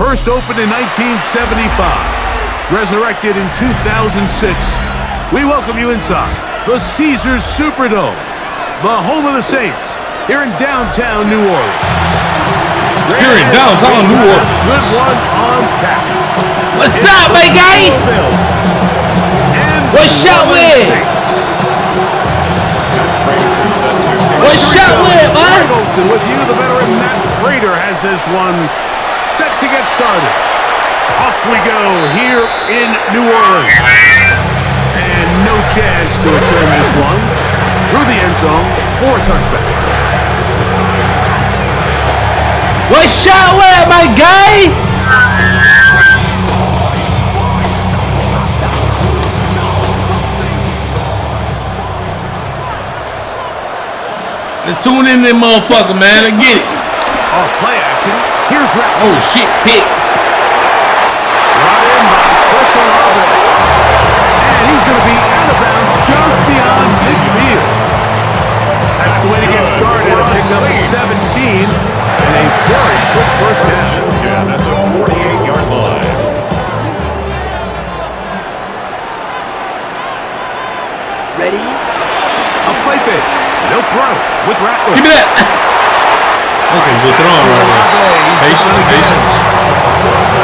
First opened in 1975, resurrected in 2006. We welcome you inside the Caesars Superdome, the home of the Saints, here in downtown New Orleans. Here in downtown New Orleans. Good one on tap. What's up, my guy? What's up with? What's up with, man? With you, the veteran Matt Prater has this one set to get started. Off we go here in New Orleans. And no chance to return this one through the end zone for a touchback. What's up with, my guy? Tune in there, motherfucker, man, and get it. Off play action. Here's Rapp. Oh, shit, pick. Brought in by Chris Olave. And he's going to be out of bounds just beyond midfield. That's the way to get started. A pick up 17 and a very quick first down. At the 48-yard line. Ready? A play fake. No throw with Rattler. Give me that. That's a good throw right there. Patience.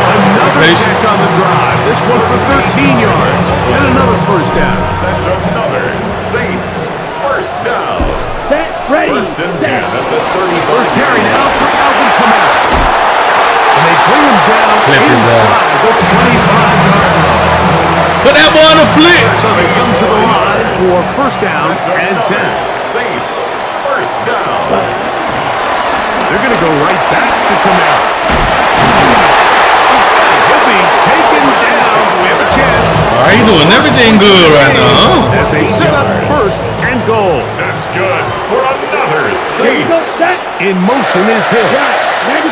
Another catch on the drive. This one for 13 yards and another first down. That's another Saints first down. Set, ready, First and 10 at the 35. First carry now for Alvin Kamara. And they bring him down inside the 25-yard line. Put that boy on the flip. So they come to the line for first down and 10. Saints first down. They're going to go right back to Kamara. He'll be taken down. We have a chance. All right, you doing everything good right now, huh? As they set up first and goal. That's good for another Saints. In motion is Hill.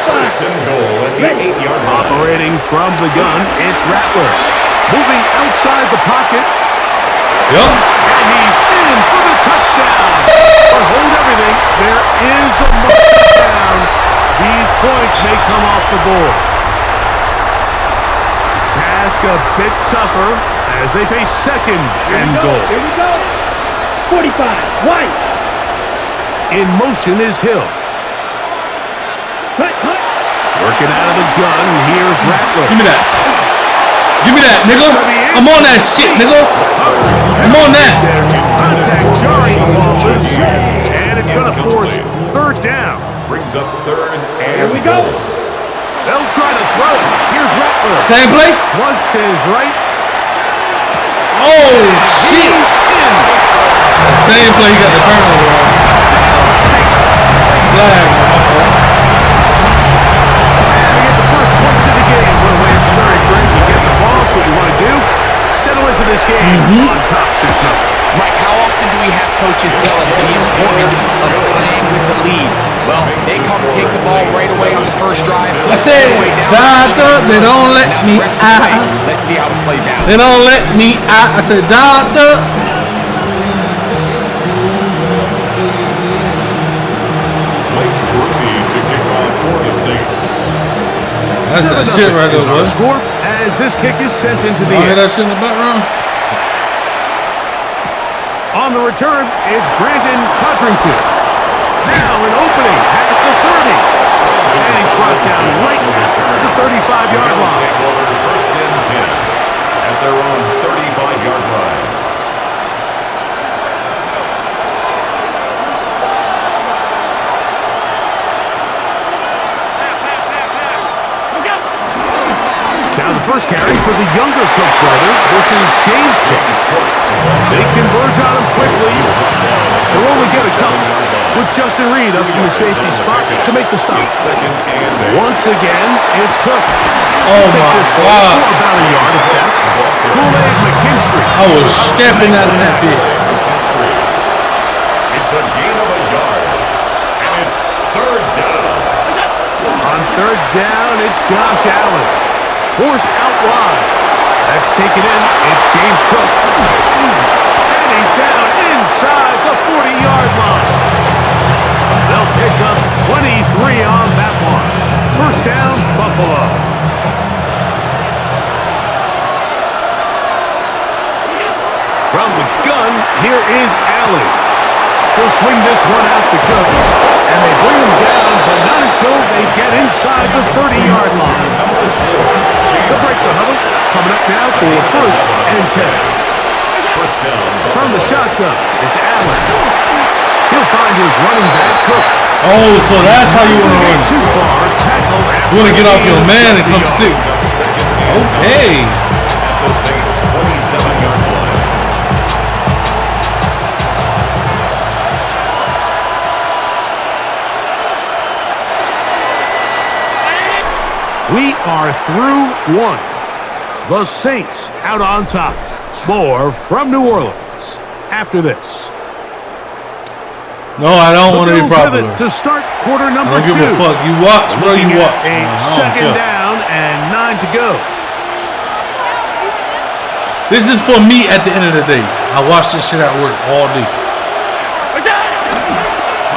First and goal at the 8-yard line. Operating from the gun, it's Rattler. Moving outside the pocket. Yep. And he's in for the touchdown. But hold everything. There is a mark down. These points may come off the board. Task a bit tougher as they face second and goal. Here we go. 45, White. In motion is Hill. Cut. Working out of the gun, here's Rattler. Give me that. Give me that, nigga. I'm on that shit, nigga. I'm on that. Contact jarring the ball loose. And it's going to force third down. Brings up third and Here we go. They'll try to throw it. Here's Rattler. Same play? Flush to his right. Oh, shit. He's in. Same play, he got the turnover on. Flag. And we get the first points of the game. What a way to start it, Greg. You get the ball. That's what you want to do. Settle into this game on top 6-0. Mike, how often do we have coaches tell us the importance of playing with the lead? Well, they come take the ball right away on the first drive. I said, doctor, they don't let me out. Let's see how it plays out. They don't let me out. I said, doctor. Blake Brody to kick off for the Saints. That's that shit right there, boy. Score as this kick is sent into the Oh, air. that shit in the background. On the return, it's Brandon Codrington. Now an opening past the 30. And he's brought down right after the 35-yard Bills line. take over first and 10 at their own 35-yard line. Now the first carry for the younger Cook brother. This is James Cook. They converge on him quickly. They'll only get a couple with Justin Reed up in the safety spot to make the stop. Second and 8. Once again, it's Cook. Oh my God. About a yard at best. Kool-Aid McKinstry. I was stepping out of that bit. It's a gain of a yard. And it's third down. On third down, it's Josh Allen. Forced out wide. That's taken in. It's James Cook. And he's down inside the 40-yard line. They'll pick up 23 on that one. First down, Buffalo. From the gun, here is Allen. He'll swing this one out to Cook. And they bring him down, but not until they get inside the 30-yard line. They'll break the huddle. Coming up now for first and 10. First down. From the shotgun, it's Allen. He'll find his running back, Cook. Oh, so that's how you want to run. Too far, tackle. You want to get off your man and come stick. Okay. At the Saints' 27-yard line. We are through one. The Saints out on top. More from New Orleans after this. No, I don't want to be Bills popular. pivot to start quarter number I don't give a 2. fuck. You watch, bro. You Looking watch. at a I don't second care. down and 9 to go. This is for me at the end of the day. I watch this shit at work all day.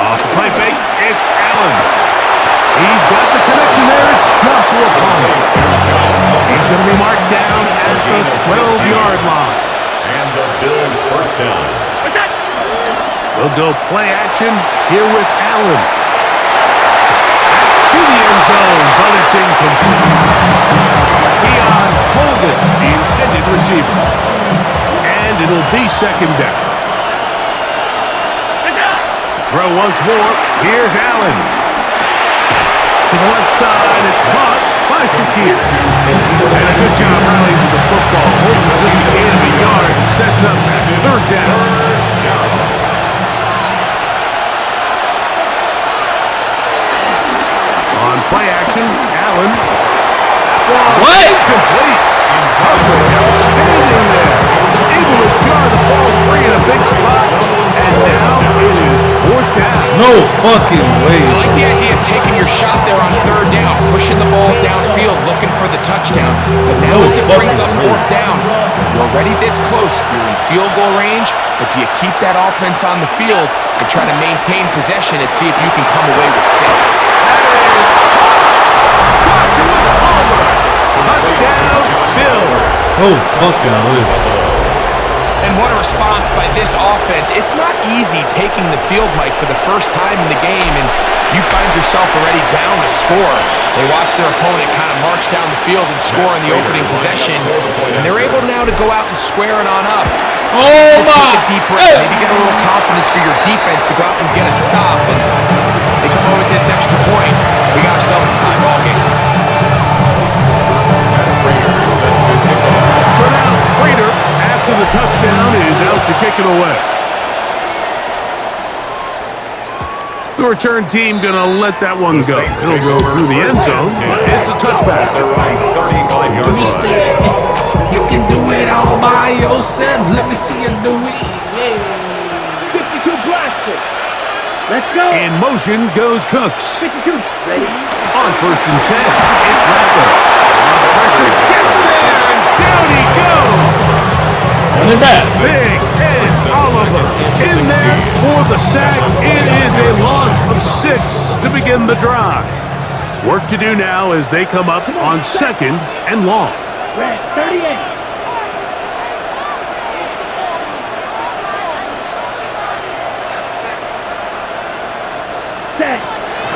Off the play fake, it's Allen. He's got the connection there. It's Joshua Palmer. He's going to be marked down at the 12-yard line. And the Bills' first down. We'll go play action here with Allen. That's to the end zone, but it's incomplete. Keon Holden, the intended receiver. And it'll be second down. To throw once more, here's Allen. To the left side, it's caught by Shakir. And a good job rallying to the football. Holds just a gain of a yard and sets up that third down. On play action, Allen. What? Complete. Outstanding there. Able to jar the ball free in a big spot. And now it is fourth down. No fucking way. I like the idea of taking your shot there on third down, pushing the ball downfield, looking for the touchdown. But now as it brings up fourth down, you're already this close. You're in field goal range, but do you keep that offense on the field and try to maintain possession and see if you can come away with 6? Touchdown, Bills. Oh fucking way. And what a response by this offense. It's not easy taking the field, Mike, for the first time in the game, and you find yourself already down to score. They watch their opponent kind of march down the field and score in the opening possession, and they're able now to go out and square it on up. Oh my. Take a deep breath, maybe get a little confidence for your defense to go out and get a stop, and they come over with this extra point. We got ourselves a tie ball game. So now, Prater, after the touchdown, is out to kick it away. The return team going to let that one go. It'll go through the end zone, but it's a touchback. They're on 35-yard line. You can do it all by yourself. Let me see you do it. Yeah. 52 blaster. Let's go. In motion goes Cooks. 52. Ready? On first and 10, it's Rattler. Pressure gets there, and down he goes. Running back. Big Ed Oliver in there for the sack. It is a loss of 6 to begin the drive. Work to do now as they come up on second and long. Red 38. Set.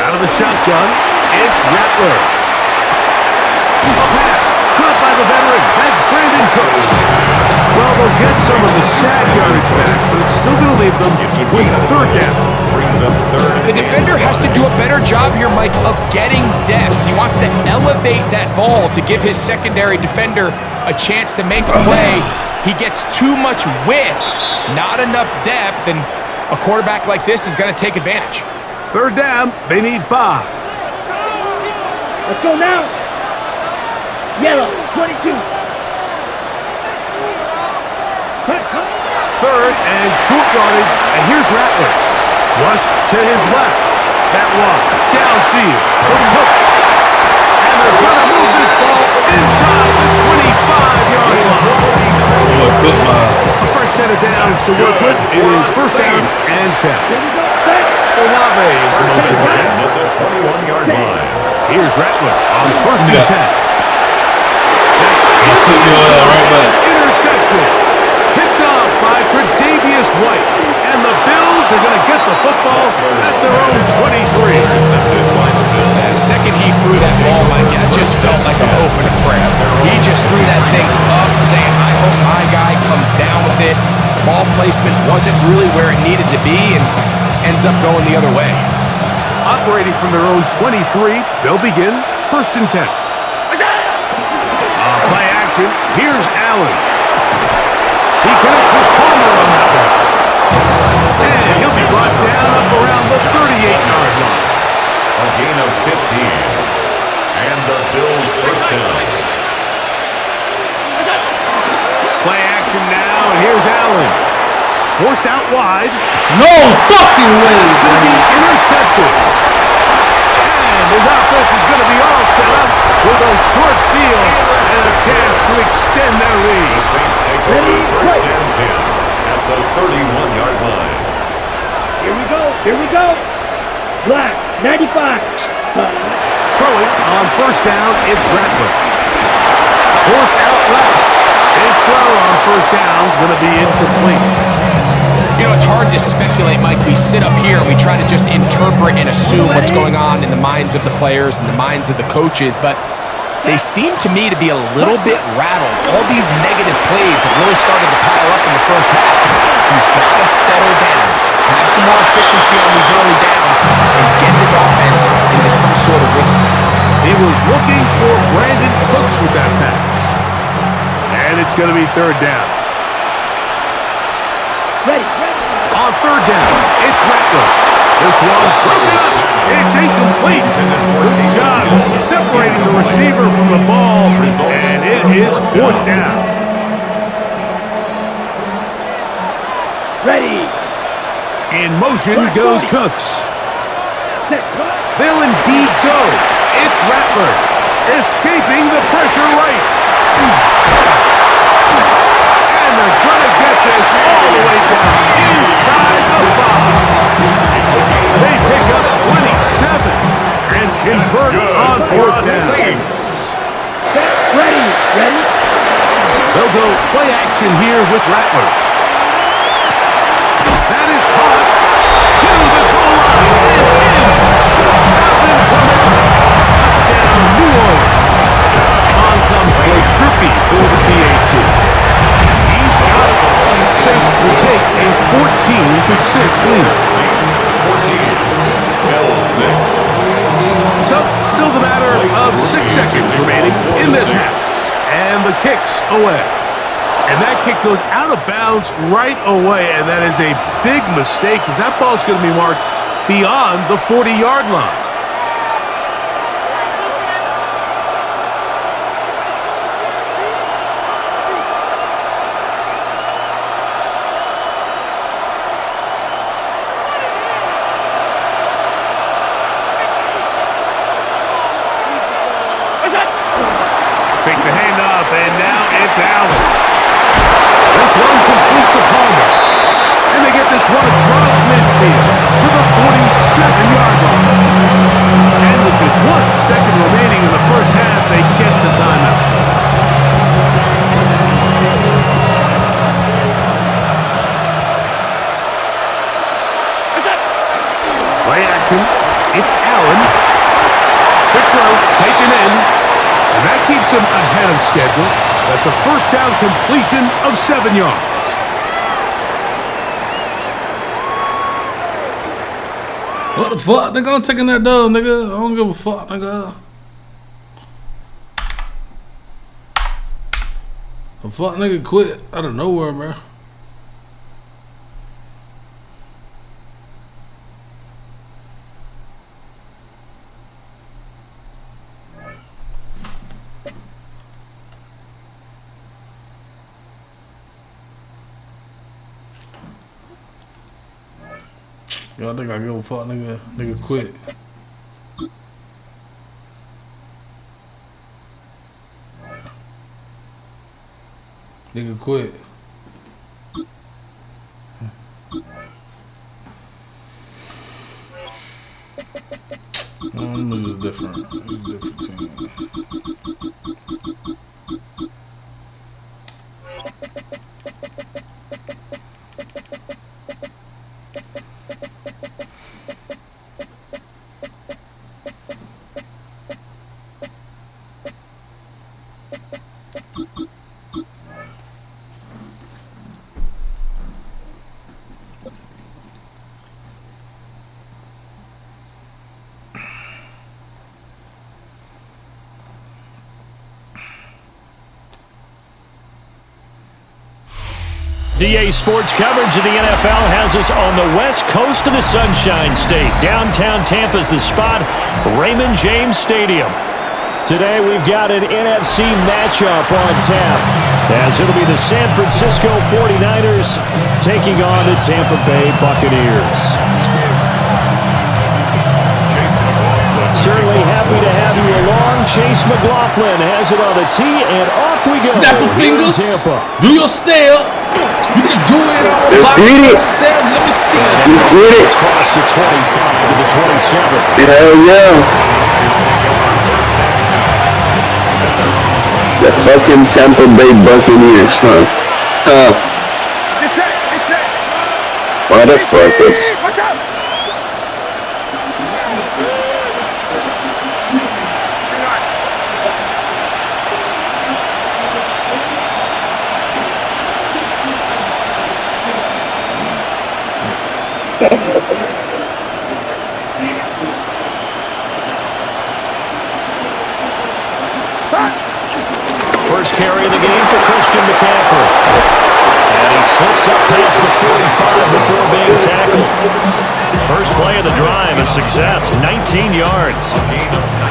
Out of the shotgun, it's Rattler. some of the sad yardage back, but it's still going to leave them with third down. Brings up third. The defender has to do a better job here, Mike, of getting depth. He wants to elevate that ball to give his secondary defender a chance to make a play. He gets too much width, not enough depth, and a quarterback like this is going to take advantage. Third down, they need 5. Let's go now. Yellow, 22. Third and short yardage, and here's Rattler. Flush to his left. That one downfield for Hooks. And they're going to move this ball inside the 25-yard line. A fresh set of downs to work with. It is first down and 10. Olave is the motion 10. At the 21-yard line. Here's Rattler on first and 10. Right back. Intercepted. Picked off by Tre'Davious White. And the Bills are going to get the football as their own 23. Intercepted by the Bills. The second he threw that ball, Mike, it just felt like a hope and a prayer. He just threw that thing up, saying, I hope my guy comes down with it. Ball placement wasn't really where it needed to be and ends up going the other way. Operating from their own 23, they'll begin first and 10. Play action. Here's Allen. He connects with Palmer on that one. And he'll be brought down up around the 38-yard line. A gain of 15. And the Bills first down. Play action now, and here's Allen. Forced out wide. No fucking way. It's going to be intercepted. And his offense is going to be all set up with a short field and a chance to extend their The lead. Saints take over first and 10 at the 31-yard line. Here we go. Here we go. Black, 95. Throwing on first down, it's Rattler. Forced out left. His throw on first down is going to be incomplete. You know, it's hard to speculate, Mike. We sit up here and we try to just interpret and assume what's going on in the minds of the players and the minds of the coaches, but they seem to me to be a little bit rattled. All these negative plays have really started to pile up in the first half. He's got to settle down, have some more efficiency on these early downs, and get his offense into some sort of rhythm. He was looking for Brandon Cooks with that pass. And it's going to be third down. Ready. On third down, it's Rattler. This one broken up. It's incomplete. Good job separating the receiver from the ball. And it is fourth down. Ready. In motion goes Cooks. They'll indeed go. It's Rattler. Escaping the pressure right. And they're going to get this all the way down inside the 5. They pick up 27 and convert on fourth down. Ready. They'll go play action here with Rattler. That is caught to the goal line and in. Alvin Clement. Touchdown, New Orleans. On comes Blake Griffey for the PAT. He's got it. Saints will take a 14-6 lead. 14, Bills 6. So, still the matter of 6 seconds remaining in this half. And the kick's away. And that kick goes out of bounds right away, and that is a big mistake because that ball's going to be marked beyond the 40-yard line. Fake the handoff, and now it's Allen. This one complete to Palmer. And they get this one across midfield to the 47-yard line. And with just 1 second remaining in the first half, they get the timeout. Play action. It's Allen. Quick throw, taken in. And that keeps him ahead of schedule. That's a first down completion of 7 yards. What the fuck? Nigga, I'm taking that dub, nigga. I don't give a fuck, nigga. The fuck nigga quit out of nowhere, bro. Y'all think I give a fuck, nigga? Nigga quit. Nigga quit. Nigga's different. He's a different team. DA Sports coverage of the NFL has us on the west coast of the Sunshine State. Downtown Tampa's the spot, Raymond James Stadium. Today we've got an NFC matchup on tap, as it'll be the San Francisco 49ers taking on the Tampa Bay Buccaneers. Certainly happy to have you along. Chase McLaughlin has it on the tee, and off we go. Snap your fingers. Do your step. You can do it all Let's by beat it. yourself. Let me see it. Let's get it. Across the 25 to the 27. Hell yeah. The fucking Tampa Bay Buccaneers, huh? Motherfuckers. First carry of the game for Christian McCaffrey. And he slips up past the 45 before being tackled. First play of the drive, a success, 19 yards.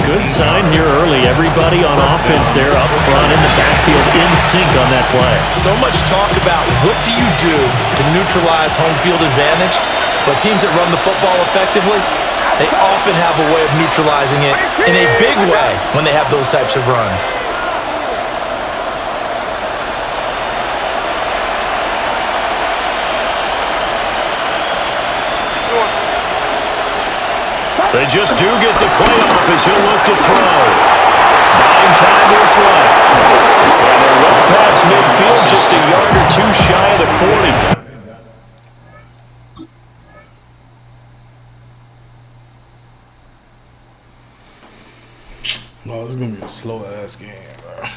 Good sign here early. Everybody on offense there up front in the backfield in sync on that play. So much talk about what do you do to neutralize home field advantage, but teams that run the football effectively, they often have a way of neutralizing it in a big way when they have those types of runs. They just do get the play off as he'll look to throw. 9 tackles left. And they're well past midfield, just a yard or two shy of the 40. No, this is gonna be a slow ass game, bro.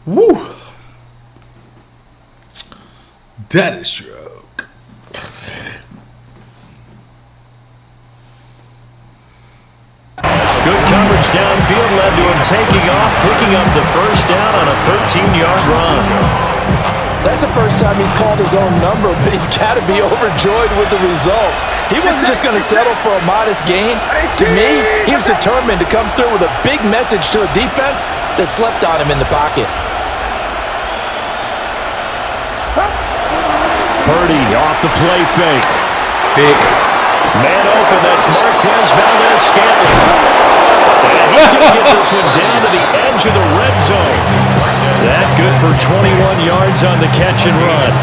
Woo! That is stroke. Good coverage downfield led to him taking off, picking up the first down on a 13-yard run. That's the first time he's called his own number, but he's got to be overjoyed with the results. He wasn't just going to settle for a modest gain. To me, he was determined to come through with a big message to a defense that slept on him in the pocket. Purdy off the play fake. Big. Man open, that's Marquez Valdez-Scantling. And he's going to get this one down to the edge of the red zone. That good for 21 yards on the catch and run.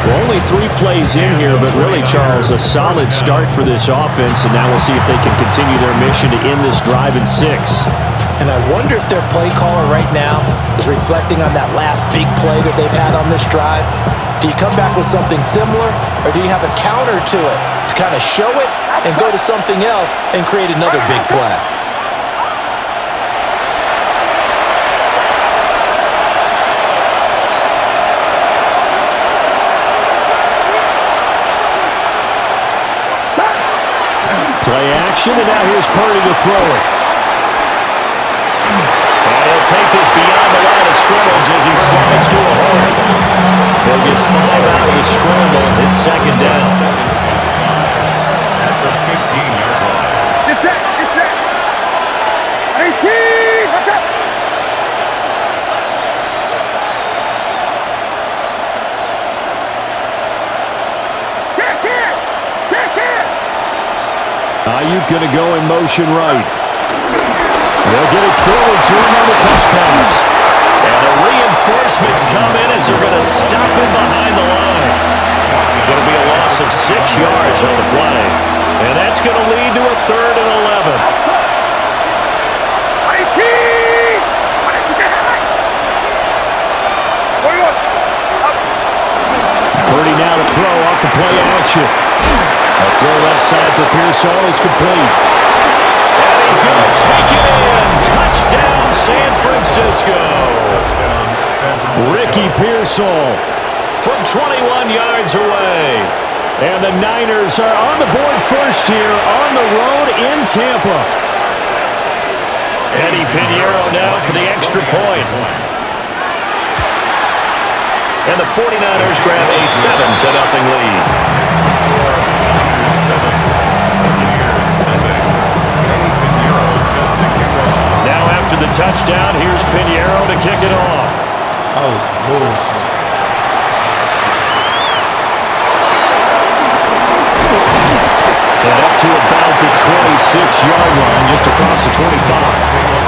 Well, only 3 plays in here, but really, Charles, a solid start for this offense, and now we'll see if they can continue their mission to end this drive in 6. And I wonder if their play caller right now is reflecting on that last big play that they've had on this drive. Do you come back with something similar, or do you have a counter to it to kind of show it and go to something else and create another big play? Play action, and now here's Purdy to throw it. And he'll take this beyond the line of scrimmage as he slides to a hole. They'll get 5 out of the scramble. It's second down. At the 15-yard line. It's set. 18. What's up? Ayuk going to go in motion right. They'll get it forward to him on the touch pass. And the reinforcements come in as they're going to stop him behind the line. Going to be a loss of 6 yards on the play. And that's going to lead to a 3rd and 11. Purdy now to throw off the play action. A throw left side for Pearsall is complete. And he's going to take it in. Touchdown, San Francisco. Ricky Pearsall from 21 yards away. And the Niners are on the board first here on the road in Tampa. Eddie Pinheiro now for the extra point. And the 49ers grab a 7-0 lead. Now after the touchdown, here's Pinheiro to kick it off. That was bullshit. And up to about the 26-yard line, just across the 25.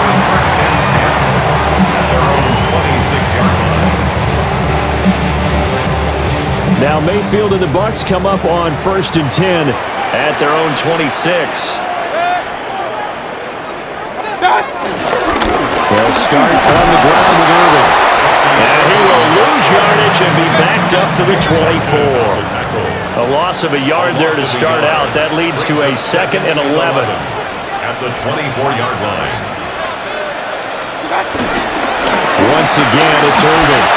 Now Mayfield and the Bucs come up on 1st and 10 at their own 26. They'll start on the ground with Irving. And he will lose yardage and be backed up to the 24. A loss of a yard there to start out. That leads to a 2nd and 11. At the 24-yard line. Once again, it's Irving.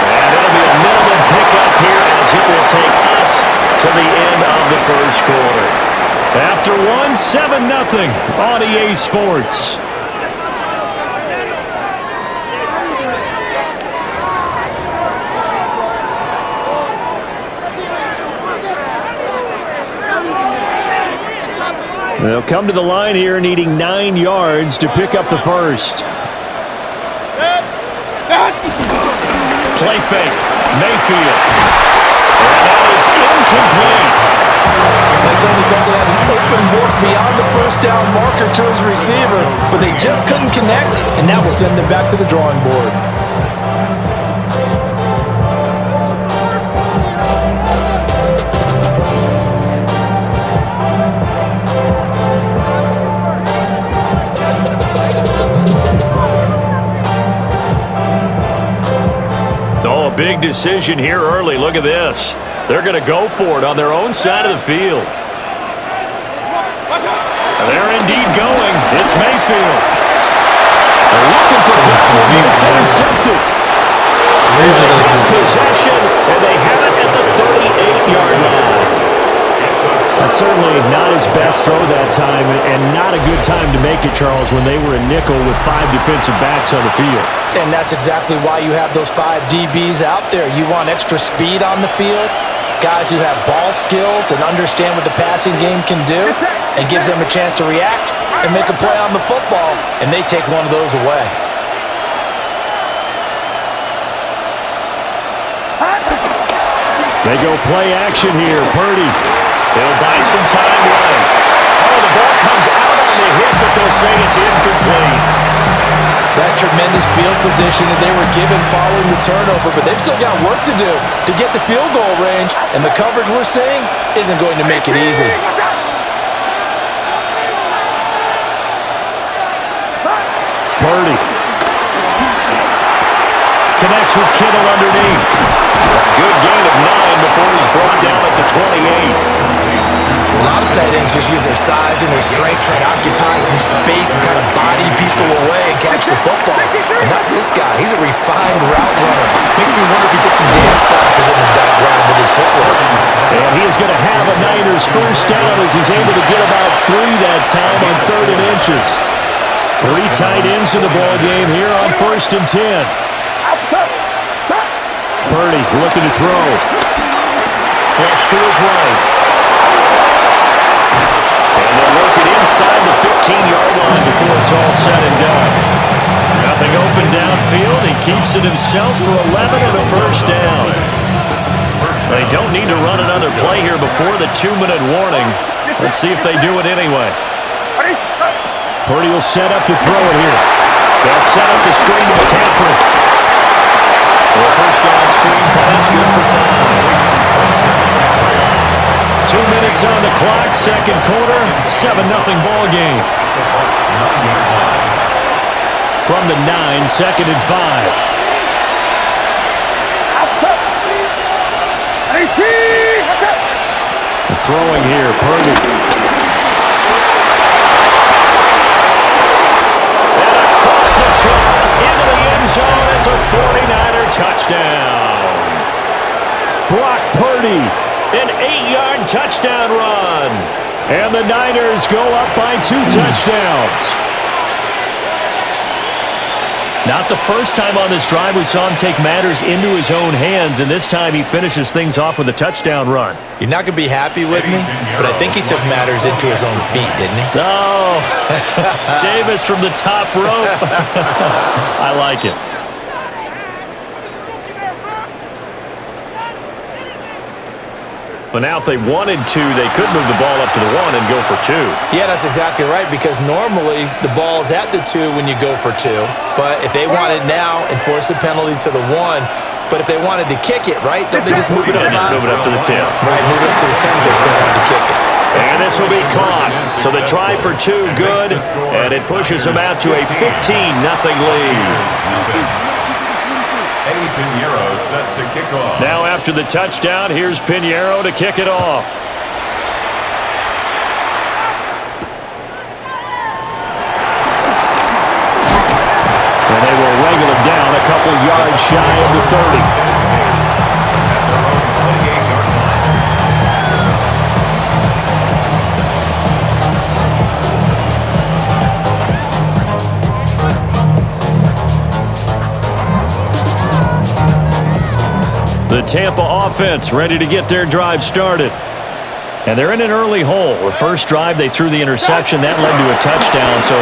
And it'll be a minimum pickup here as it will take us to the end of the first quarter. After 7-0 on EA Sports. They'll come to the line here needing 9 yards to pick up the first. Play fake. Mayfield. And that is incomplete. They certainly thought they had an open look beyond the first down marker to his receiver, but they just couldn't connect, and that will send them back to the drawing board. Big decision here early. Look at this. They're going to go for it on their own side of the field. They're indeed going. It's Mayfield. They're looking for cover. It's intercepted. Possession, and they have it at the 38-yard line. Certainly not his best throw that time, and not a good time to make it, Charles, when they were in nickel with 5 defensive backs on the field. And that's exactly why you have those 5 DBs out there. You want extra speed on the field, guys who have ball skills and understand what the passing game can do, and gives them a chance to react and make a play on the football, and they take one of those away. They go play action here. Purdy. They'll buy some time running. Oh, the ball comes out on the hit, but they'll say it's incomplete. That should tremendous field position that they were given following the turnover, but they've still got work to do to get the field goal range, and the coverage we're seeing isn't going to make it easy. Purdy connects with Kittle underneath. Good gain of 9 before he's brought down at the 28. A lot of tight ends just use their size and their strength, try to occupy some space and kind of body people away and catch the football. But not this guy. He's a refined route runner. Makes me wonder if he took some dance classes in his background with his footwork. And he is going to have a Niners first down as he's able to get about 3 that time on 3rd and inches. 3 tight ends in the ball game here on 1st and 10. Purdy looking to throw. Flush to his right. And they'll work it inside the 15-yard line before it's all said and done. Nothing open downfield. He keeps it himself for 11 and a first down. They don't need to run another play here before the 2-minute warning. Let's see if they do it anyway. Purdy will set up to throw it here. They'll set up the screen to McCaffrey. The first down screen pass, good for 5. 2 minutes on the clock, second quarter, 7-0 ball game. From the 9, 2nd and 5. Throwing here, Purdy. And across the chalk, into the end zone, it's a 49er touchdown. Brock Purdy, an 8-yard touchdown run. And the Niners go up by 2 touchdowns. Not the first time on this drive we saw him take matters into his own hands, and this time he finishes things off with a touchdown run. You're not going to be happy with me, but I think he took matters into his own feet, didn't he? No. Davis from the top rope. I like it. But now if they wanted to, they could move the ball up to the 1 and go for 2. Yeah, that's exactly right, because normally the ball is at the 2 when you go for 2. But if they want it now, enforce the penalty to the 1. But if they wanted to kick it, right, don't they just move it up 5? Just move it up to the 10. Right, move it up to the 10 if they still wanted to kick it. And this will be caught. So the try for 2, good. And it pushes them out to a 15-0 lead. Pinheiro set to kick off. Now after the touchdown, here's Pinheiro to kick it off. And they will wrangle him down a couple yards shy of the 30. The Tampa offense ready to get their drive started. And they're in an early hole. The first drive, they threw the interception. That led to a touchdown, so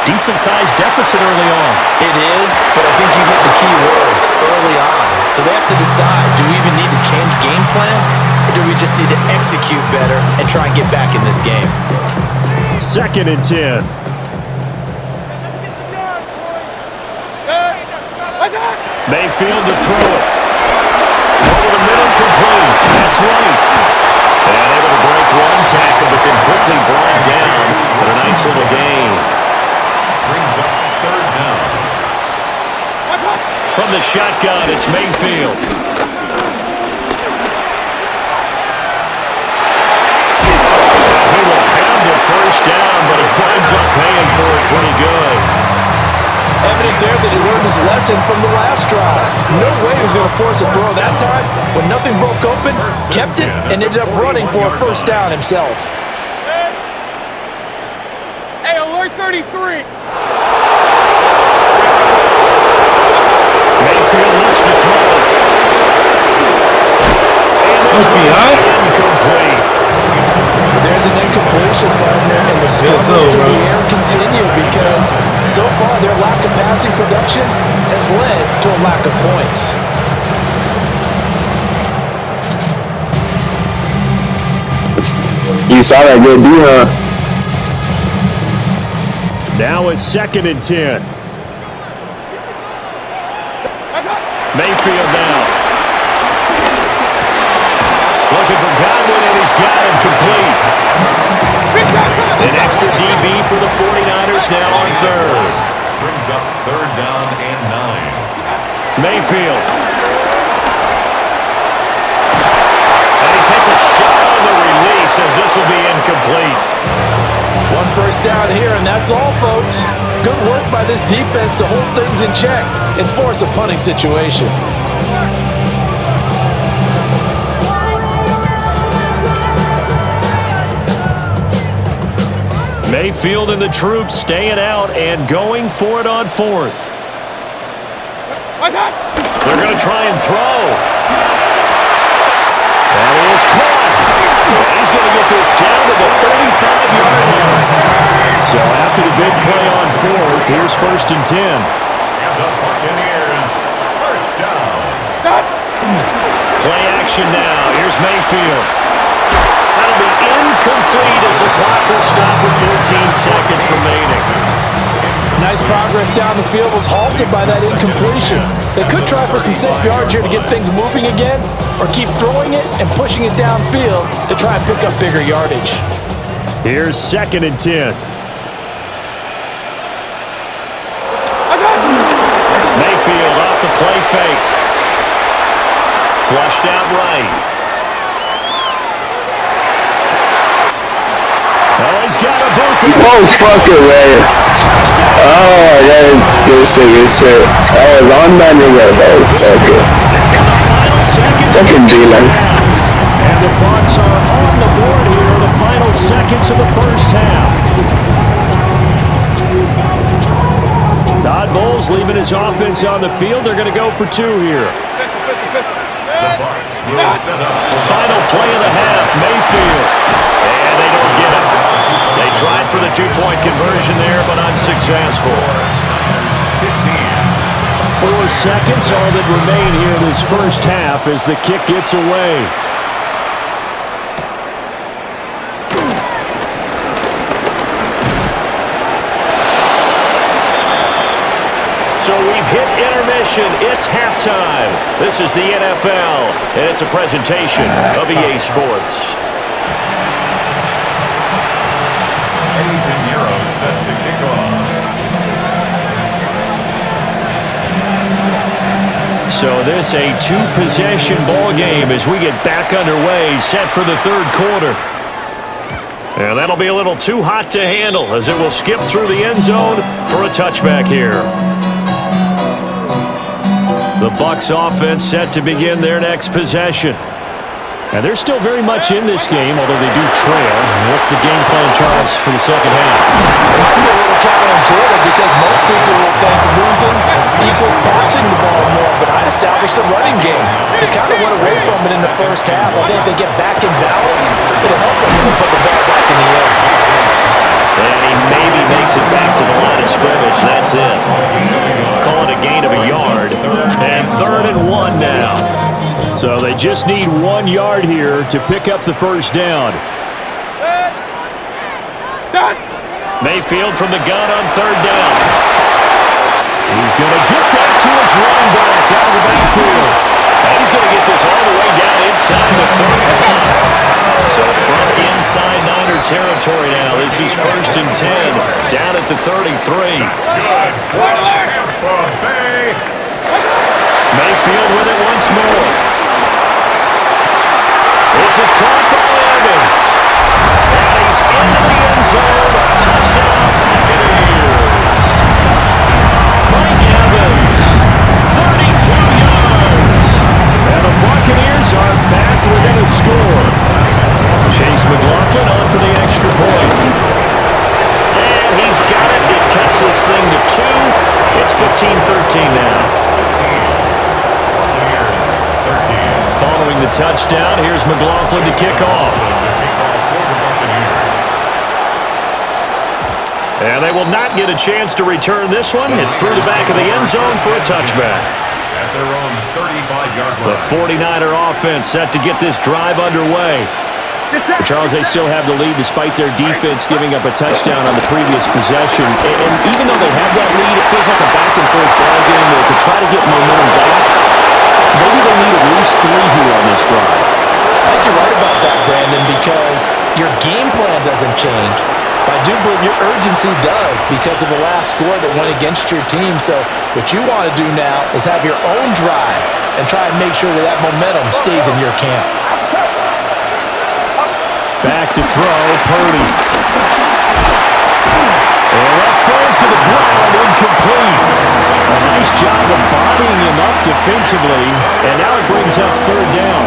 decent-sized deficit early on. It is, but I think you hit the key words, early on. So they have to decide, do we even need to change game plan, or do we just need to execute better and try and get back in this game? 2nd and 10. Mayfield to throw it. Over the middle, complete. That's right. And able to break 1 tackle, but then quickly brought down. But a nice little gain. Brings up 3rd down. From the shotgun, it's Mayfield. He will have the first down, but it winds up paying for it pretty good. Evident there that he learned his lesson from the last drive. No way he was going to force a throw that time. When nothing broke open, kept it, and ended up running for a first down himself. Hey, alert 33. Mayfield looks to throw. And this one's incomplete. There's an incompletion, partner, and the struggles through the air continue because so far their lack of passing production has led to a lack of points. You saw that good D, huh? Now it's 2nd and 10. Mayfield now. Looking for Godwin, and he's got him complete. An extra DB for the 49ers now on third. Brings up third down and 9. Mayfield. And he takes a shot on the release as this will be incomplete. One first down here, and that's all, folks. Good work by this defense to hold things in check and force a punting situation. Mayfield and the troops staying out and going for it on fourth. They're going to try and throw. That is caught. He's going to get this down to the 35-yard line. So after the big play on fourth, here's 1st and 10. And the Buccaneers, first down. Play action now. Here's Mayfield. That'll be incomplete as the clock will stop with 14 seconds remaining. Nice progress down the field was halted by that incompletion. They could try for some safe yards here to get things moving again, or keep throwing it and pushing it downfield to try and pick up bigger yardage. Here's 2nd and 10. Mayfield off the play fake. Flushed out right. Oh, he's got a bunker. Oh, fucking way. Oh, that's good shit. That was on my nigga. Oh, fucking. Fucking D-line. And the Bucs are on the board here in the final seconds of the first half. Todd Bowles leaving his offense on the field. They're going to go for 2 here. The Bucs will set up. Final play of the half, Mayfield. And they don't get it. They tried for the 2-point conversion there, but unsuccessful. 4 seconds, all that remain here in this first half as the kick gets away. So we've hit intermission. It's halftime. This is the NFL, and it's a presentation of EA Sports. Set to kick off. So this a 2-possession ball game as we get back underway, set for the 3rd quarter. And that'll be a little too hot to handle as it will skip through the end zone for a touchback here. The Bucs offense set to begin their next possession. And they're still very much in this game, although they do trail. What's the game plan, Charles, for the second half? It might be a little counterintuitive because most people will think losing equals passing the ball more, but I'd establish the running game. They kind of went away from it in the first half. I think they get back in balance. It'll help them when they put the ball back in the air. And he maybe makes it back to the line of scrimmage. That's it. Call it a gain of a yard. And 3rd and 1 now. So they just need 1 yard here to pick up the first down. Mayfield from the gun on 3rd down. He's going to get that to his running back out of the backfield. And he's going to get this all the way down inside the 35. So from inside Niner territory now, this is 1st and 10, down at the 33. Good. Tampa Bay. Mayfield with it once more. This is caught by Evans. And he's into the end zone. Touchdown, Buccaneers. Mike Evans, 32 yards. And the Buccaneers are back within a score. Chase McLaughlin on for the extra point. And he's got it. It cuts this thing to 2. It's 15-13 now. Following the touchdown, here's McLaughlin to kick off. And they will not get a chance to return this one. It's through the back of the end zone for a touchback. At their own 35-yard line. The 49er offense set to get this drive underway. But Charles, they still have the lead despite their defense giving up a touchdown on the previous possession. And even though they have that lead, it feels like a back-and-forth ball game where to try to get momentum back, three here on this drive. I think you're right about that, Brandon, because your game plan doesn't change. But I do believe your urgency does because of the last score that went against your team. So what you want to do now is have your own drive and try and make sure that that momentum stays in your camp. Back to throw, Purdy. And that falls to the ground, incomplete. A nice job of bodying him up defensively, and now it brings up third down.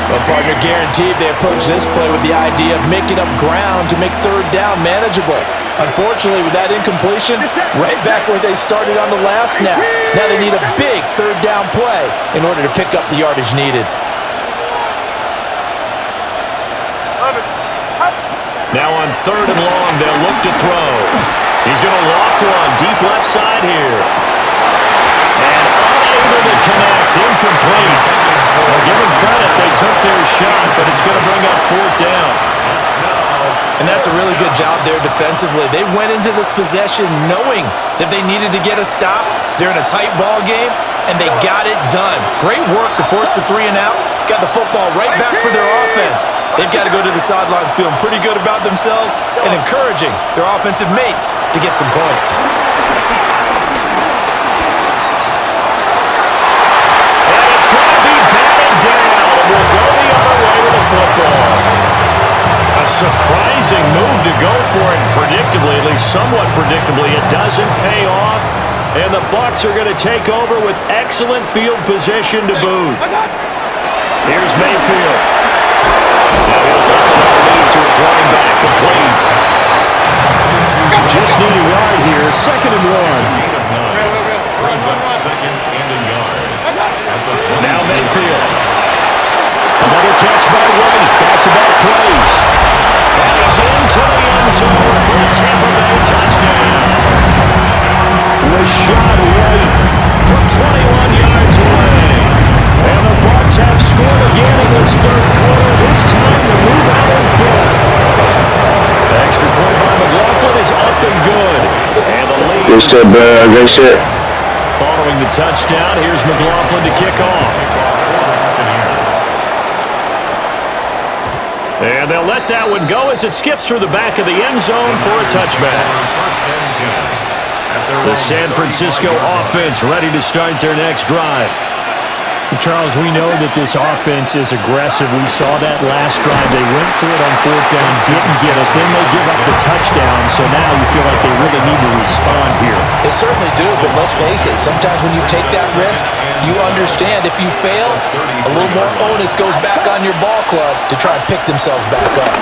Well, partner, guaranteed they approach this play with the idea of making up ground to make third down manageable. Unfortunately, with that incompletion, right back where they started on the last snap. Now they need a big third down play in order to pick up the yardage needed. Now on third and long, they'll look to throw. He's going to loft one deep left side here. And unable to connect, incomplete. Well, give them credit, they took their shot, but it's going to bring up fourth down. And that's a really good job there defensively. They went into this possession knowing that they needed to get a stop. They're in a tight ball game, and they got it done. Great work to force the 3 and out. Got the football right back for their offense. They've got to go to the sidelines feeling pretty good about themselves and encouraging their offensive mates to get some points. And it's going to be batted down. We'll go the other way with the football. A surprising move to go for it, predictably, at least somewhat predictably. It doesn't pay off, and the Bucs are going to take over with excellent field position to boot. Here's Mayfield. Now he'll dump it underneath to his running back, complete. Just need a yard here, second and 1. Brings up second and a yard. Now Mayfield. Another catch by White. Back-to-back plays. And he's into the end zone for a Tampa Bay touchdown. Rashad White from 21 yards away. And the Bucs have scored again in this third quarter. This time to move out in front. The extra point by McLaughlin is up and good. And the lead. Good shit, bro. Good shit. Following the touchdown, here's McLaughlin to kick off. And they'll let that one go as it skips through the back of the end zone for a touchback. The San Francisco offense ready to start their next drive. Charles, we know that this offense is aggressive. We saw that last drive. They went for it on fourth down, didn't get it. Then they give up the touchdown. So now you feel like they really need to respond here. They certainly do, but let's face it, sometimes when you take that risk, you understand if you fail, a little more onus goes back on your ball club to try and pick themselves back up.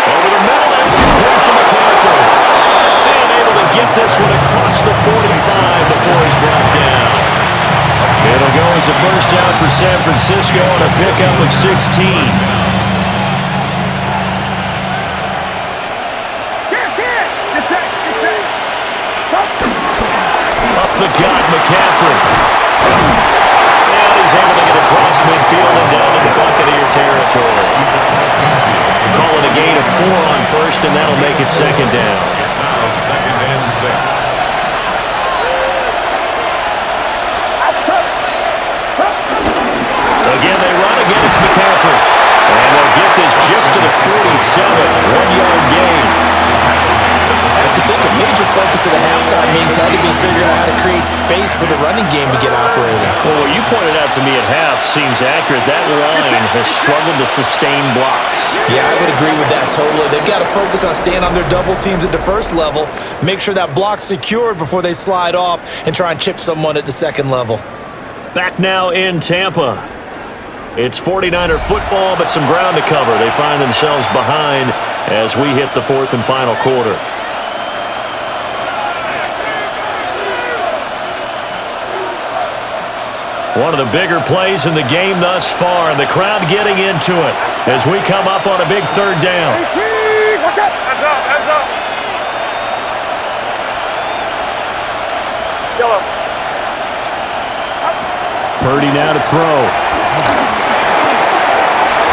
Over the middle, that's complete to McLaughlin. And able to get this one across the 45 before he's brought down. It'll go as a first down for San Francisco on a pickup of 16. Up the gut, McCaffrey. And he's able to get across midfield and down to the Buccaneer territory. Call it a gain of 4 on first, and that'll make it second down. It's now second and 6. Again, they run against McCaffrey. And they'll get this just to the 47. 1-yard gain. I have to think a major focus of the halftime meetings had to be figuring out how to create space for the running game to get operating. Well, what you pointed out to me at half seems accurate. That line has struggled to sustain blocks. Yeah, I would agree with that totally. They've got to focus on staying on their double teams at the first level, make sure that block's secured before they slide off and try and chip someone at the second level. Back now in Tampa. It's 49er football, but some ground to cover. They find themselves behind as we hit the fourth and final quarter. One of the bigger plays in the game thus far, and the crowd getting into it as we come up on a big third down. Watch out! Hands up! Hands up! Yellow. Purdy now to throw.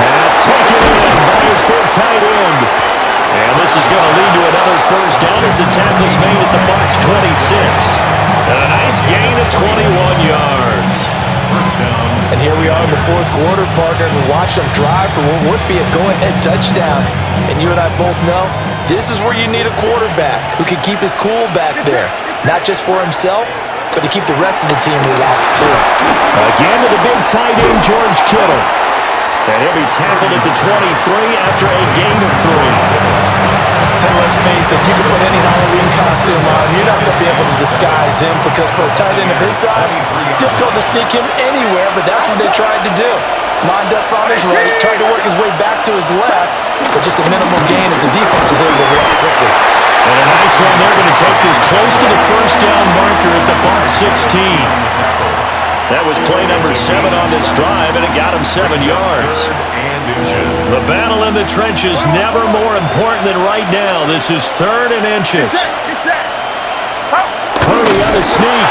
Pass taken in by his big tight end. And this is going to lead to another first down as as the tackle's made at the Bucs 26. And a nice gain of 21 yards. First down. And here we are in the fourth quarter, partner, and watch them drive for what would be a go-ahead touchdown. And you and I both know this is where you need a quarterback who can keep his cool back there. Not just for himself, but to keep the rest of the team relaxed too. Again to the big tight end, George Kittle. And he'll be tackled at the 23 after a gain of 3. And let's face it, you can put any Halloween costume on, you're not going to be able to disguise him, because for a tight end of his size, difficult to sneak him anywhere, but that's what they tried to do. Lined up on his right, tried to work his way back to his left, but just a minimal gain as the defense was able to react quickly. And a nice run. They're going to take this close to the first down marker at the Bucs 16. That was play number 7 on this drive, and it got him 7 yards. The battle in the trenches never more important than right now. This is 3rd and inches. Purdy on a sneak.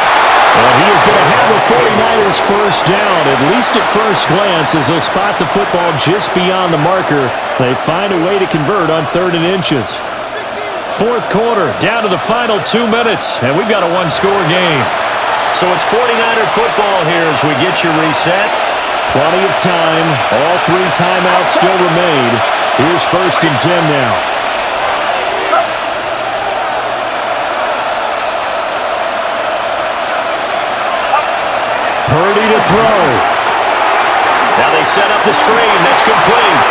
And he is going to have the 49ers first down, at least at first glance, as they'll spot the football just beyond the marker. They find a way to convert on 3rd and inches. Fourth quarter, down to the final 2 minutes, and we've got a one-score game. So it's 49er football here as we get your reset. Plenty of time. All 3 timeouts still remain. Here's 1st and 10 now. Purdy to throw. Now they set up the screen. That's complete.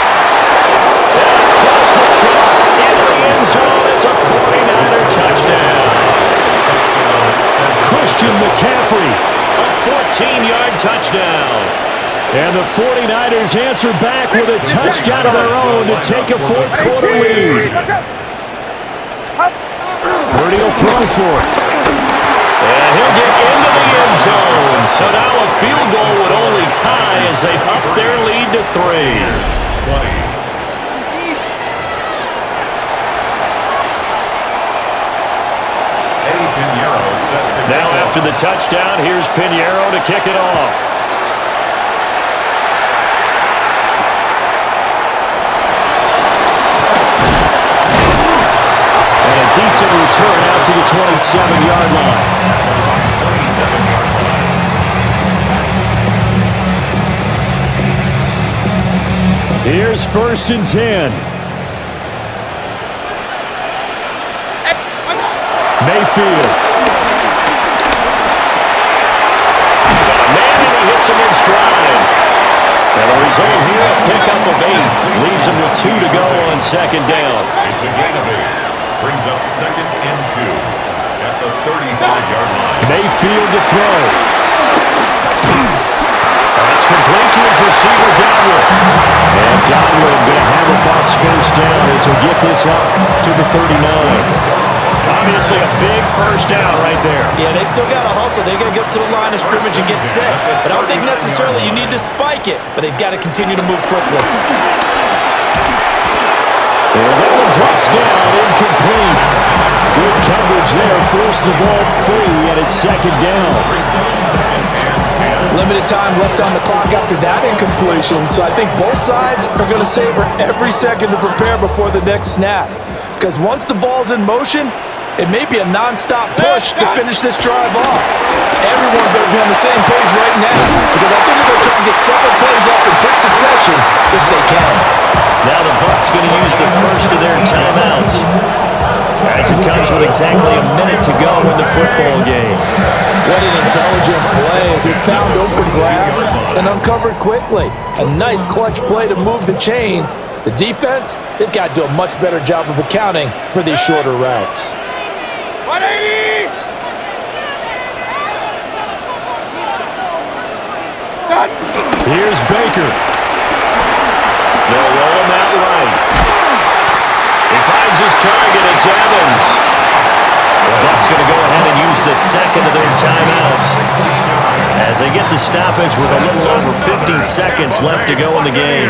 And across the chalk into the end zone. It's a 49er touchdown. Christian McCaffrey. A 14-yard touchdown. And the 49ers answer back with a touchdown of their own to take a fourth quarter lead. Purdy will throw for it. And he'll get into the end zone. So now a field goal would only tie as they've upped their lead to 3. Now after the touchdown, here's Pinheiro to kick it off. And a decent return out to the 27-yard line. Here's 1st and 10. Mayfield. Hits him in stride. And the result here, a pickup of 8. Leaves him with 2 to go on 2nd down. It's a gain of 8. Brings up 2nd and 2 at the 35-yard line. Mayfield to throw. That's complete to his receiver, Godwin. And Godwin going to have a Bucs first down as he'll get this up to the 39. Obviously a big first down right there. Yeah, they still got to hustle. They got to get up to the line of scrimmage and get set. But I don't think necessarily you need to spike it, but they've got to continue to move quickly. And that one drops down, incomplete. Good coverage there, forced the ball free, and it's 2nd down. Limited time left on the clock after that incompletion, so I think both sides are going to savor every second to prepare before the next snap. Because once the ball's in motion, it may be a non-stop push to finish this drive off. Everyone better be on the same page right now, because I think they'll try and get several plays off in quick succession if they can. Now the Bucs going to use the first of their timeouts, as it comes with exactly a minute to go in the football game. What an intelligent play as he found open grass and uncovered quickly. A nice clutch play to move the chains. The defense, they've got to do a much better job of accounting for these shorter routes. 180! Here's Baker. They'll roll him out right. He finds his target. It's Evans. The Bucs going to go ahead and use the second of their timeouts as they get the stoppage with a little over 50 seconds left to go in the game.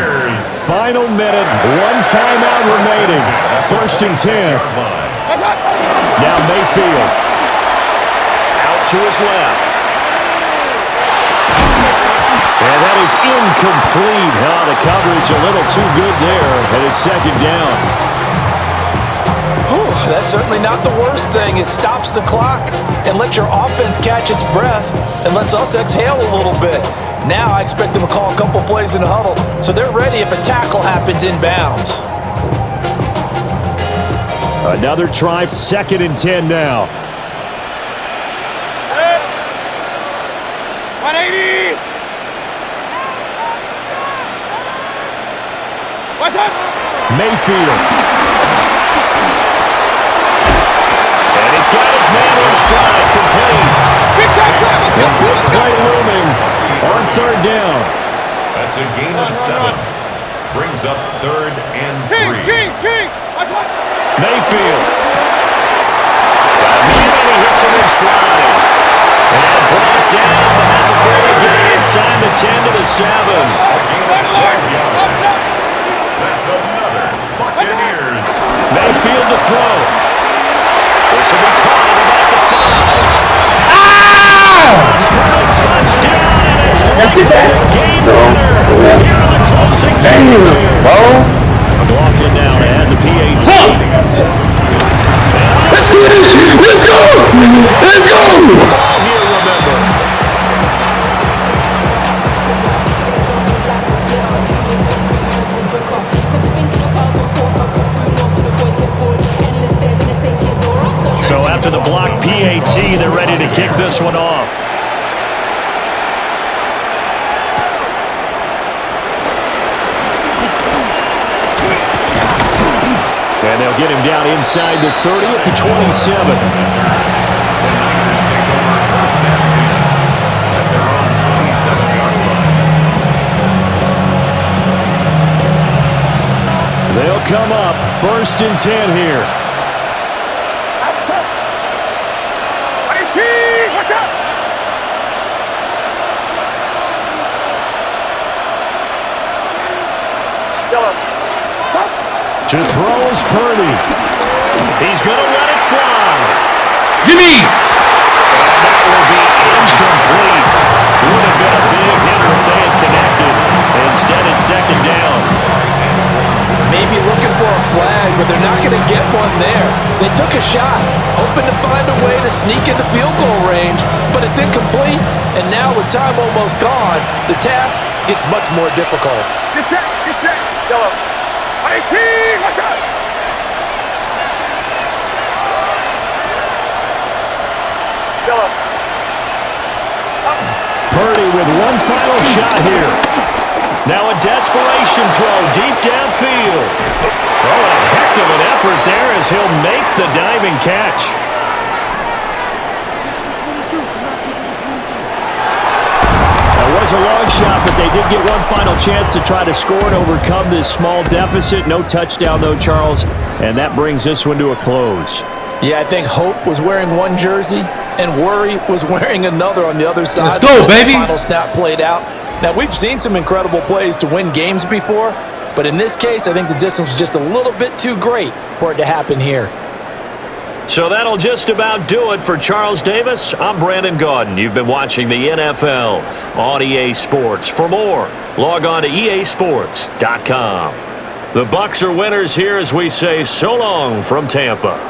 Final minute, 1 timeout remaining. 1st and 10. Now Mayfield. Out to his left. And that is incomplete. The coverage a little too good there, and it's 2nd down. Whew, that's certainly not the worst thing. It stops the clock and lets your offense catch its breath and lets us exhale a little bit. Now I expect them to call a couple plays in the huddle so they're ready if a tackle happens inbounds. Another try, 2nd and 10 now. 180! What's up? Mayfield. And he's got his man in stride, complete. Play looming on 3rd down. That's a gain of 7. Brings up 3rd and 3. Kings! Mayfield. And he hits him in stride. And brought down, but not before they get inside the 10 to the 7. That's another Buccaneers. Mayfield to throw. This will be caught at about the 5. Touchdown, and it's game winner here in the closing seconds. McLaughlin now to add the PAT. Let's go! Here, remember. So after the block PAT, they're ready to kick this one off. And they'll get him down inside the 30 to 27. They'll come up 1st and 10 here. To throw is Purdy. He's going to let it fly. Give me! And that will be incomplete. Would have been a big hitter if they had connected. Instead, it's 2nd down. Maybe looking for a flag, but they're not going to get one there. They took a shot, hoping to find a way to sneak into field goal range, but it's incomplete. And now with time almost gone, the task gets much more difficult. Get set! Yellow. 18! What's up? Yellow. Purdy with one final shot here. Now a desperation throw deep downfield. Oh, a heck of an effort there as he'll make the diving catch. That was a long shot, but they did get one final chance to try to score and overcome this small deficit. No touchdown, though, Charles, and that brings this one to a close. Yeah, I think Hope was wearing one jersey and Worry was wearing another on the other side. Let's go, baby. The final snap played out. Now, we've seen some incredible plays to win games before, but in this case, I think the distance was just a little bit too great for it to happen here. So that'll just about do it for Charles Davis. I'm Brandon Gaudin. You've been watching the NFL on EA Sports. For more, log on to easports.com. The Bucs are winners here as we say so long from Tampa.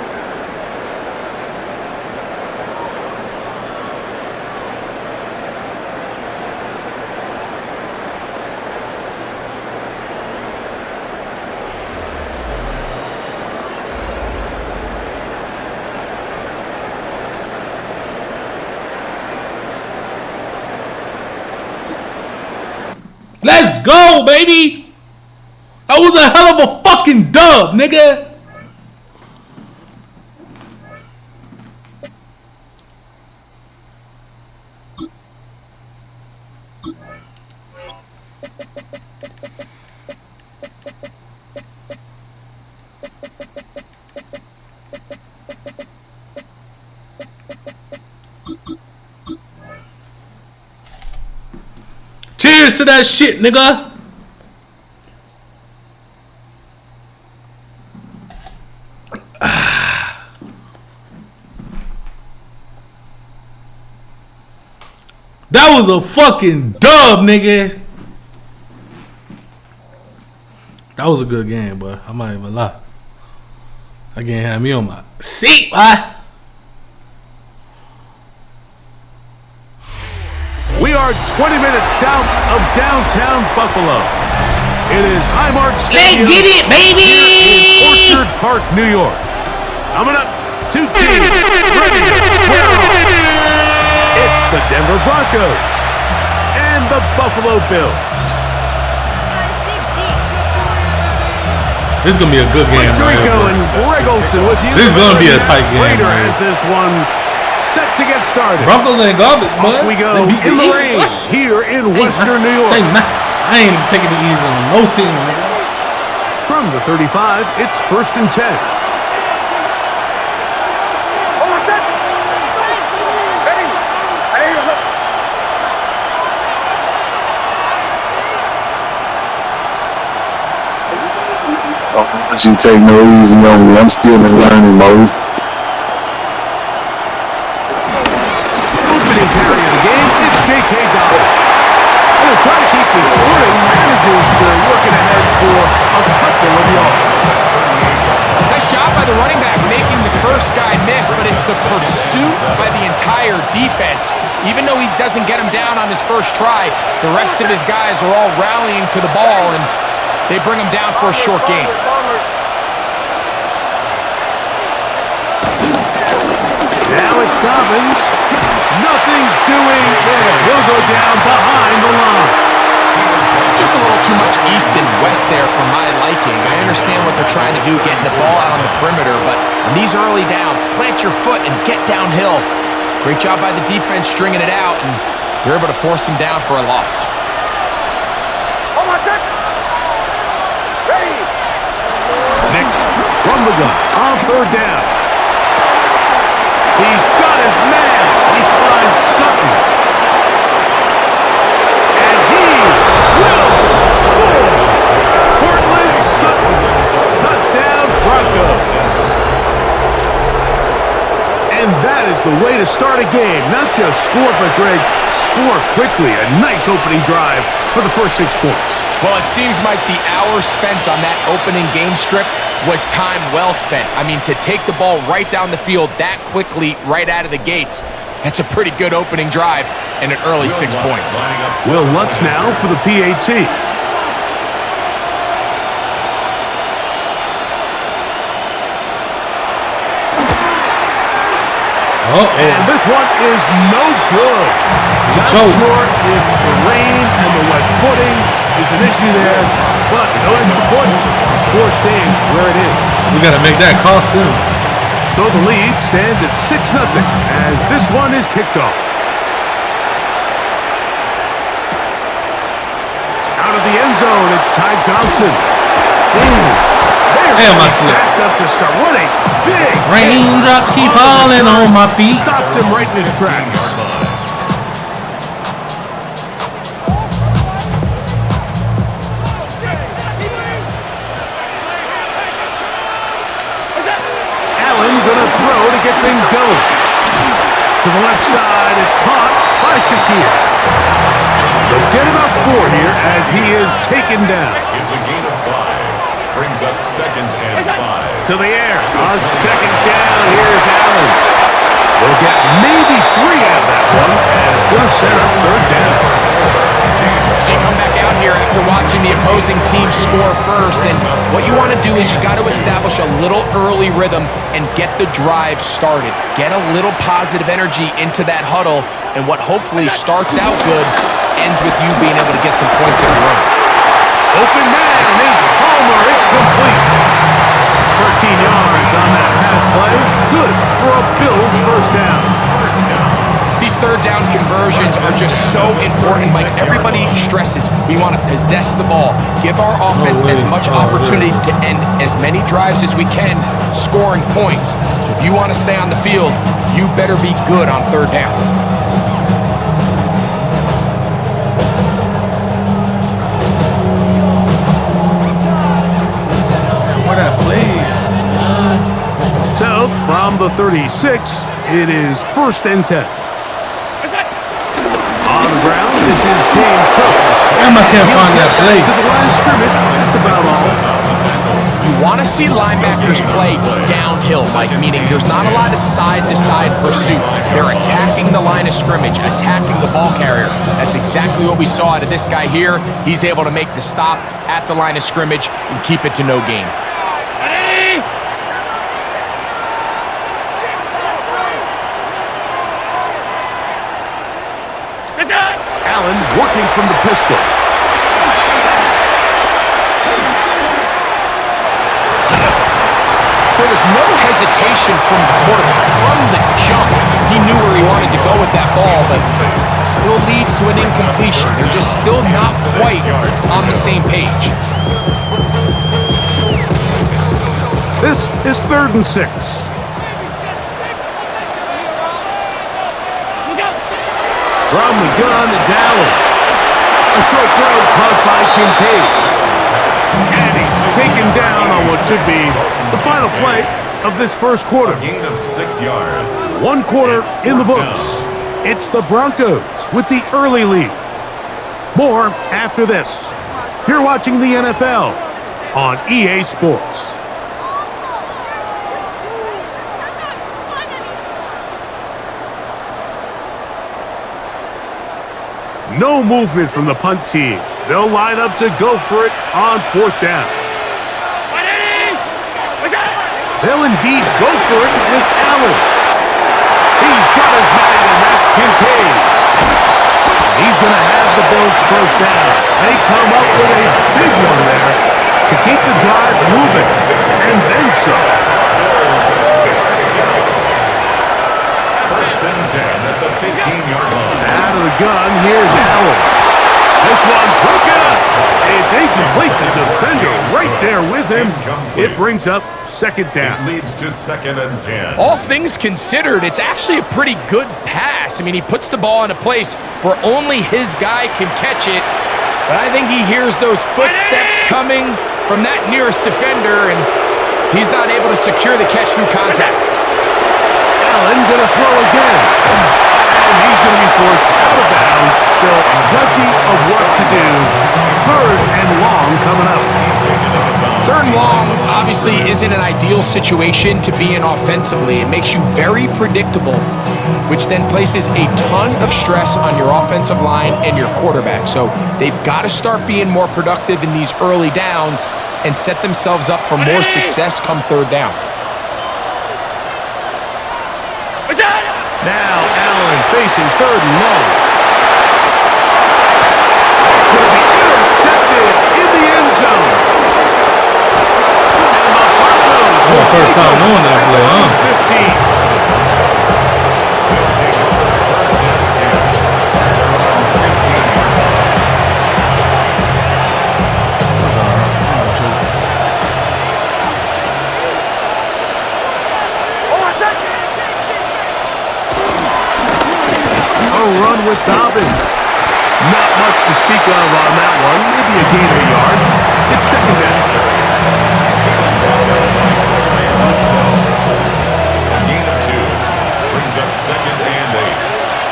Let's go, baby! That was a hell of a fucking dub, nigga! Cheers to that shit, nigga. That was a fucking dub, nigga. That was a good game, but I'm not even lie. Again, had me on my seat, boy. We are 20 minutes south of downtown Buffalo. It is Highmark Stadium. Let's get it, baby! Here in Orchard Park, New York. Coming up, two teams ready to square off. It's the Denver Broncos and the Buffalo Bills. This is going to be a good game, Mike Tirico and Greg Olson with you. This is going to be a tight game, Raider man. has this one set to get started. Broncos ain't garbage, Off man. we go in the rain here in Western New York. Say, man, I ain't taking it easy on no team, man. From the 35, it's 1st and 10. Don't you take no easy on me. I'm still in learning mode. Opening carry of the game, it's J.K. Dobbins. Going to try to keep this morning, manages to work it ahead for a couple of yards. Nice job by the running back making the first guy miss, but it's the pursuit by the entire defense. Even though he doesn't get him down on his first try, the rest of his guys are all rallying to the ball, and they bring him down for a short gain. Now it's Dobbins. Nothing doing there. He'll go down behind the line. Just a little too much east and west there for my liking. I understand what they're trying to do, getting the ball out on the perimeter, but on these early downs, plant your foot and get downhill. Great job by the defense stringing it out, and they're able to force him down for a loss. Nix from the gun on 3rd down. He's got his man. He finds Sutton. And he will score. Cortland Sutton. Touchdown Broncos. And that is the way to start a game. Not just score, but Greg, score quickly. A nice opening drive for the first 6 points. Well, it seems like the hour spent on that opening game script was time well spent. I mean, to take the ball right down the field that quickly, right out of the gates, that's a pretty good opening drive and an early 6 points. Will Lutz now for the PAT. And this one is no good. Not sure if the rain and the wet footing is an issue there, but no extra point. The score stays where it is. We got to make that cost them. So the lead stands at 6-0 as this one is kicked off. Out of the end zone, it's Ty Johnson. Damn, I slipped. Back up to start. What a big Raindrops keep falling on my feet. Stopped him right in his tracks. Allen gonna throw to get things going. To the left side, it's caught by Shakir. They'll get about 4 here as he is taken down. It's a gain of 5. Brings up 2nd and 5. To the air. On 2nd down, here's Allen. They'll get maybe 3 out of that one, and it's going to set up 3rd down. So you come back out here after watching the opposing team score first, and what you want to do is you got to establish a little early rhythm and get the drive started. Get a little positive energy into that huddle, and what hopefully starts out good ends with you being able to get some points in the run. Open man is Palmer. It's complete. 13 yards on that pass play. Good for a Bills 1st down. These 3rd down conversions are just so important. Like everybody stresses, we want to possess the ball, give our offense as much opportunity to end as many drives as we can, scoring points. So if you want to stay on the field, you better be good on 3rd down. So from the 36, it is 1st and 10. On the ground, this is James Cook. I can't find that play. To the line of scrimmage, that's about all. You want to see linebackers play downhill, Mike, meaning there's not a lot of side-to-side pursuit. They're attacking the line of scrimmage, attacking the ball carrier. That's exactly what we saw out of this guy here. He's able to make the stop at the line of scrimmage and keep it to no gain. Allen working from the pistol. There was no hesitation from the quarterback. From the jump, he knew where he wanted to go with that ball, but still leads to an incompletion. They're just still not quite on the same page. This is 3rd and 6. From the gun, it's Allen. A short throw caught by Kincaid. And he's taken down on what should be the final play of this first quarter. A gain of 6 yards. 1 quarter in the books. It's the Broncos with the early lead. More after this. You're watching the NFL on EA Sports. No movement from the punt team. They'll line up to go for it on 4th down. They'll indeed go for it with Allen. He's got his man, and that's Kincaid. He's going to have the Bills' 1st down. They come up with a big one there to keep the drive moving, and then some. 1st and 10 at the 15-yard line. Out of the gun, here's Allen. This one broken up. It's incomplete. The defender right there with him. It brings up 2nd down. It leads to 2nd and 10. All things considered, it's actually a pretty good pass. I mean, he puts the ball in a place where only his guy can catch it. But I think he hears those footsteps coming from that nearest defender, and he's not able to secure the catch through contact. Allen gonna throw again. And he's gonna be forced out of bounds. Still plenty of work to do. 3rd and long coming up. 3rd and long obviously isn't an ideal situation to be in offensively. It makes you very predictable, which then places a ton of stress on your offensive line and your quarterback. So they've got to start being more productive in these early downs and set themselves up for more success come 3rd down. Now Allen facing 3rd and long. It's going to be intercepted in the end zone. And the Broncos will First take time over knowing that play, huh? 15. A run with Dobbins. Not much to speak of on that one. Maybe a gain of a yard. It's 2nd down. A gain of 2 brings up 2nd and 8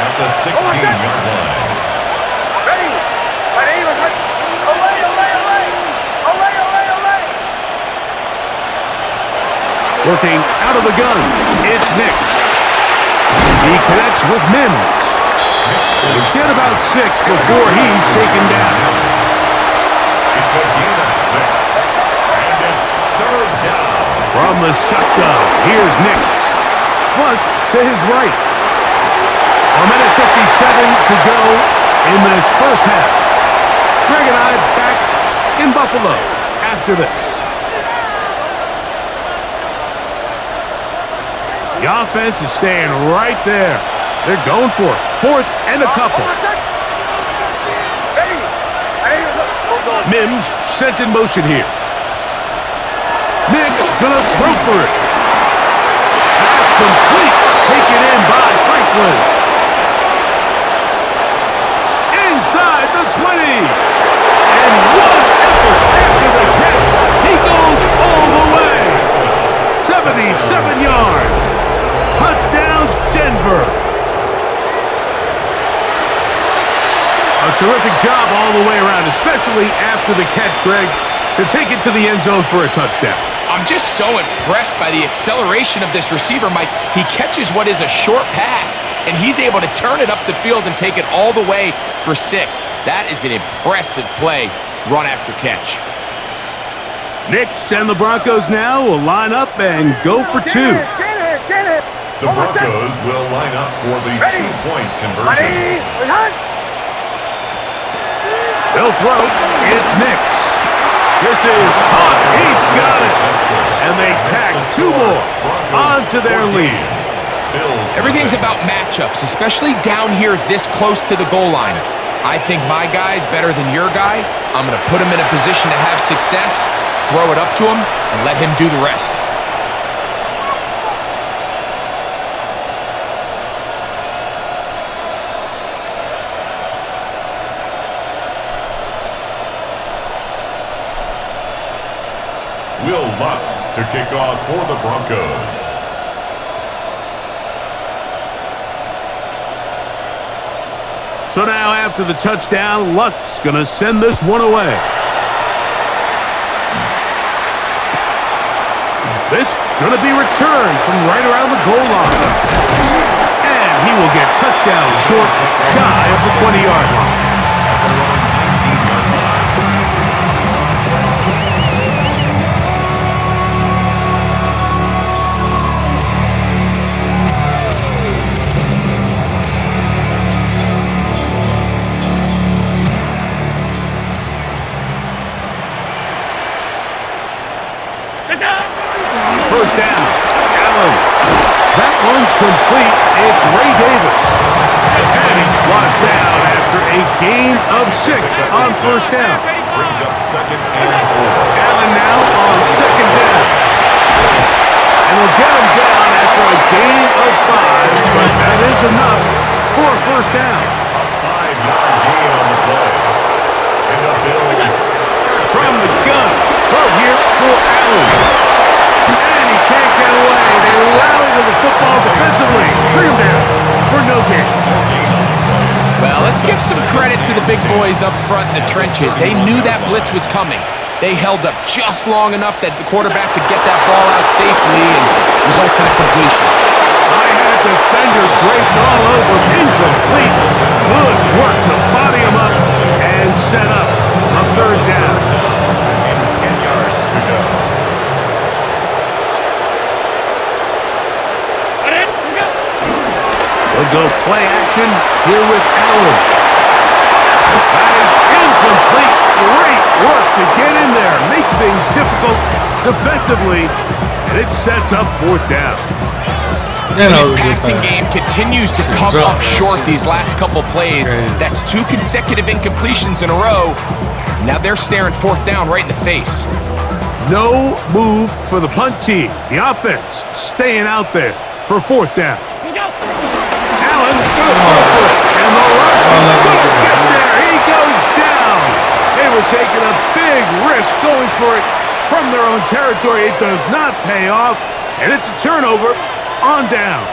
at the 16-yard line. Working out of the gun. It's Nix. He connects with Mims. He's got about 6 before he's taken down. It's a gain of 6. And it's 3rd down. From the shotgun, here's Nix. Flush to his right. 1:57 to go in this first half. Greg and I back in Buffalo after this. The offense is staying right there. They're going for it. 4th and a couple. Mims sent in motion here. Nix gonna throw for it. That's complete. Taken in by Franklin. Inside the 20. And what effort after the catch. He goes all the way. 77 yards. Touchdown, Denver. A terrific job all the way around, especially after the catch, Greg, to take it to the end zone for a touchdown. I'm just so impressed by the acceleration of this receiver, Mike. He catches what is a short pass, and he's able to turn it up the field and take it all the way for 6. That is an impressive play, run after catch. Knicks and the Broncos now will line up and go for 2. The Broncos will line up for the 2-point conversion. They'll throw. It's Knicks. This is caught. He's got it. And they tag 2 more onto their lead. Everything's about matchups, especially down here this close to the goal line. I think my guy's better than your guy. I'm going to put him in a position to have success, throw it up to him, and let him do the rest. Will Lutz to kick off for the Broncos. So now after the touchdown, Lutz going to send this one away. This going to be returned from right around the goal line. And he will get cut down short, shy of the 20-yard line. First down. Allen. That one's complete. It's Ray Davis. And he's brought down after a gain of 6 on first down. Brings up 2nd and 4. Allen now on 2nd down. And we'll get him down after a gain of 5, but that is enough for a first down. A 5-yard gain on the play. And the Bills from the gun. Throw here for Allen. And he can't get away. They rally to the football defensively. Bring him down for no gain. Well, let's give some credit to the big boys up front in the trenches. They knew that blitz was coming. They held up just long enough that the quarterback could get that ball out safely and results in a completion. I had a defender draped all over. Incomplete. Good work to body him up and set up a third down. and 10 yards to go. They'll go play action here with Allen. That is incomplete. Great work to get in there, make things difficult defensively, and it sets up 4th down. His passing game continues to come up short these last couple plays. That's 2 consecutive incompletions in a row. Now they're staring 4th down right in the face. No move for the punt team. The offense staying out there for 4th down. Allen going to go for it. And the rush is going to get there. He goes down. They were taking a big risk going for it from their own territory. It does not pay off. And it's a turnover on down.